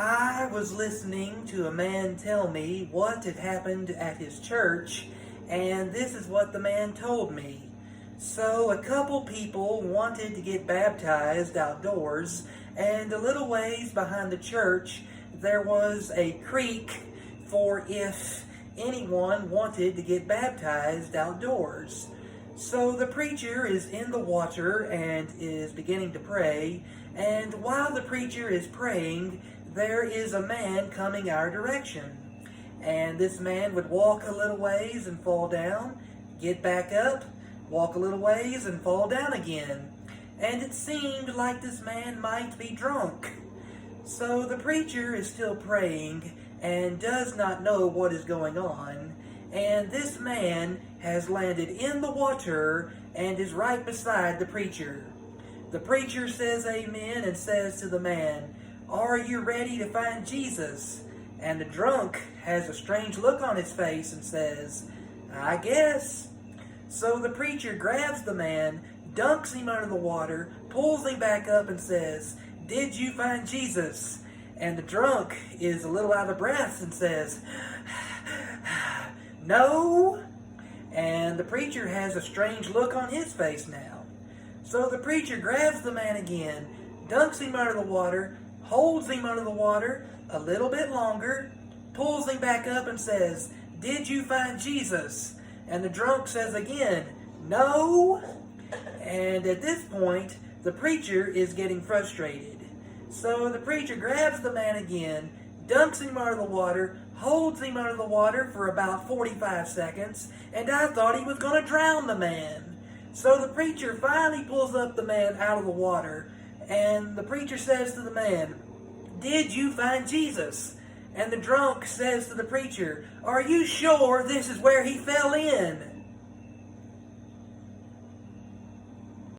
I was listening to a man tell me what had happened at his church, and this is what the man told me. So, a couple people wanted to get baptized outdoors, and a little ways behind the church there was a creek for if anyone wanted to get baptized outdoors. So the preacher is in the water and is beginning to pray, and while the preacher is praying, there is a man coming our direction. And this man would walk a little ways and fall down, get back up, walk a little ways and fall down again. And it seemed like this man might be drunk. So the preacher is still praying and does not know what is going on. And this man has landed in the water and is right beside the preacher. The preacher says amen and says to the man, "Are you ready to find Jesus?" And the drunk has a strange look on his face and says, "I guess." So the preacher grabs the man, dunks him under the water, pulls him back up and says, "Did you find Jesus?" And the drunk is a little out of breath and says, "No." And the preacher has a strange look on his face now. So the preacher grabs the man again, dunks him under the water, holds him under the water a little bit longer, pulls him back up and says, "Did you find Jesus?" And the drunk says again, "No." And at this point, the preacher is getting frustrated. So the preacher grabs the man again, dunks him under the water, holds him under the water for about 45 seconds, and I thought he was going to drown the man. So the preacher finally pulls up the man out of the water, and the preacher says to the man, "Did you find Jesus?" And the drunk says to the preacher, "Are you sure this is where he fell in?"